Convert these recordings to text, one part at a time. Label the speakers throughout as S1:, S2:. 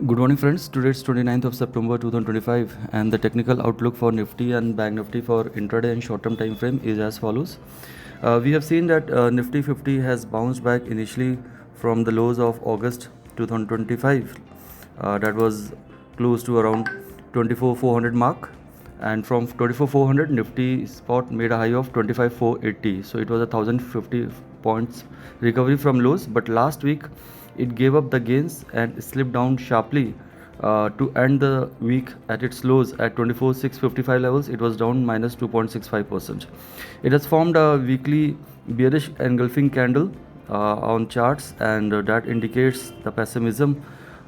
S1: Good morning friends, today it's 29th of September 2025 and the technical outlook for Nifty and Bank Nifty for intraday and short-term time frame is as follows. We have seen that Nifty 50 has bounced back initially from the lows of August 2025 that was close to around 24,400 mark, and from 24,400 Nifty spot made a high of 25,480, so it was a 1,050 points recovery from lows, but last week it gave up the gains and slipped down sharply to end the week at its lows at 24,655 levels. It was down minus 2.65%. It has formed a weekly bearish engulfing candle on charts, and that indicates the pessimism.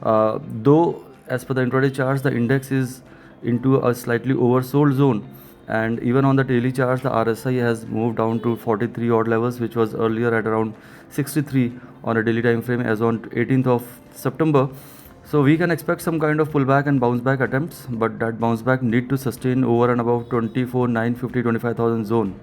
S1: Though as per the intraday charts, the index is into a slightly oversold zone, and even on the daily charts the RSI has moved down to 43 odd levels, which was earlier at around 63 on a daily time frame as on 18th of September. So we can expect some kind of pullback and bounce back attempts, but that bounce back need to sustain over and above 24,950 25,000 zone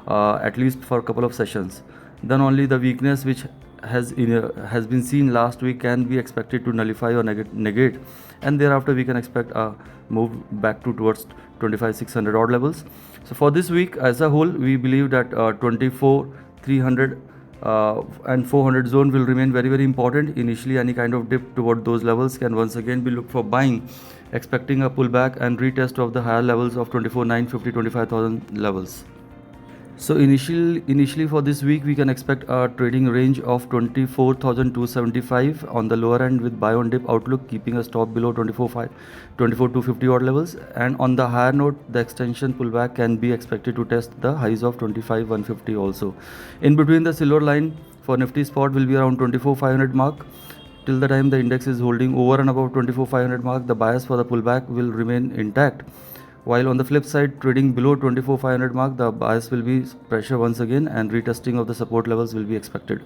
S1: at least for a couple of sessions. Then only the weakness which has been seen last week can be expected to nullify or negate, and thereafter we can expect a move back towards 25,600 odd levels. So for this week as a whole, we believe that 24,300 and 400 zone will remain very important. Initially any kind of dip toward those levels can once again be looked for buying, expecting a pullback and retest of the higher levels of 24,950 25,000 levels. So initially for this week we can expect a trading range of 24,275 on the lower end with buy on dip outlook, keeping a stop below 24,250 odd levels, and on the higher note the extension pullback can be expected to test the highs of 25,150 also. In between, the silver line for Nifty spot will be around 24,500 mark. Till the time the index is holding over and above 24,500 mark, the bias for the pullback will remain intact. While on the flip side, trading below 24,500 mark, the bias will be pressure once again, and retesting of the support levels will be expected.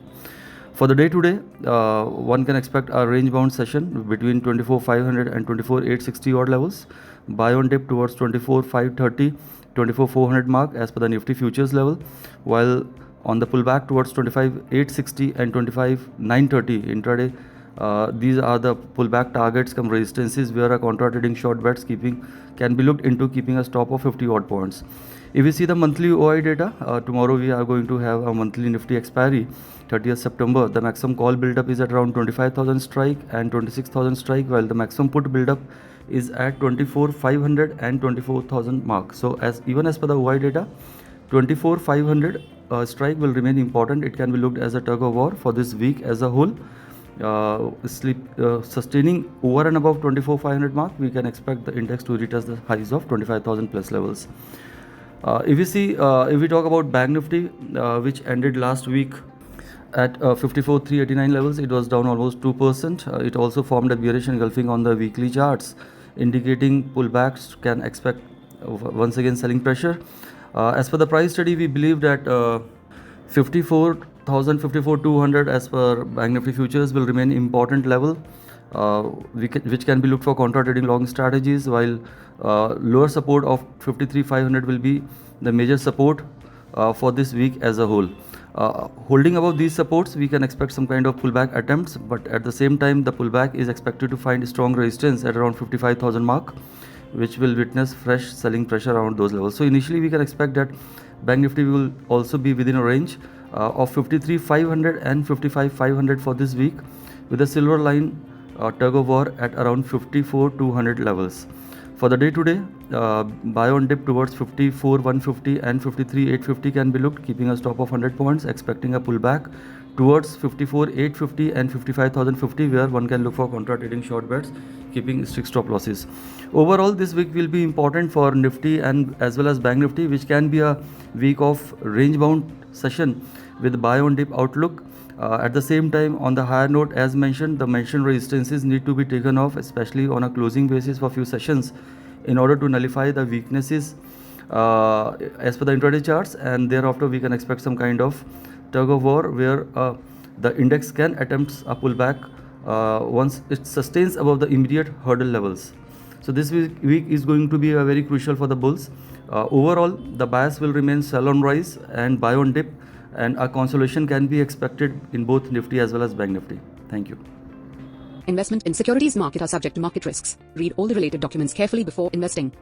S1: For the day today, one can expect a range bound session between 24,500 and 24,860 odd levels. Buy on dip towards 24,530, 24,400 mark as per the Nifty futures level, while on the pullback towards 25,860 and 25,930 intraday. These are the pullback targets come resistances where a contra trading short bets can be looked into, keeping a stop of 50 odd points. If we see the monthly OI data, tomorrow we are going to have a monthly Nifty expiry 30th September. The maximum call build-up is at around 25,000 strike and 26,000 strike, while the maximum put build-up is at 24,500 and 24,000 mark. So even as per the OI data, 24,500 strike will remain important. It can be looked as a tug of war for this week as a whole. Sustaining over and above 24,500 mark, we can expect the index to retest the highs of 25,000 plus levels. If we talk about Bank Nifty, which ended last week at 54,389 levels, it was down almost 2%. It also formed a bearish engulfing on the weekly charts, indicating pullbacks can expect once again selling pressure. As per the price study, we believe that 54,200 as per Bank Nifty futures will remain important level, which can be looked for contra trading long strategies, while lower support of 53,500 will be the major support for this week as a whole. Holding above these supports, we can expect some kind of pullback attempts, but at the same time the pullback is expected to find strong resistance at around 55,000 mark, which will witness fresh selling pressure around those levels. So initially we can expect that Bank Nifty will also be within a range of 53,500 and 55,500 for this week, with a silver line tug of war at around 54,200 levels. For the day today, buy on dip towards 54,150 and 53,850 can be looked, keeping a stop of 100 points, expecting a pullback towards 54,850 and 55,050, where one can look for contra trading short bets, keeping strict stop losses. Overall, this week will be important for Nifty and as well as Bank Nifty, which can be a week of range bound session with buy on dip outlook. At the same time, on the higher note, as mentioned, the mentioned resistances need to be taken off, especially on a closing basis for few sessions, in order to nullify the weaknesses as per the intraday charts, and thereafter we can expect some kind of tug of war where the index can attempt a pullback once it sustains above the immediate hurdle levels. So this week is going to be very crucial for the bulls. Overall, the bias will remain sell on rise and buy on dip, and a consolidation can be expected in both Nifty as well as Bank Nifty. Thank you.
S2: Investment in securities market are subject to market risks. Read all the related documents carefully before investing.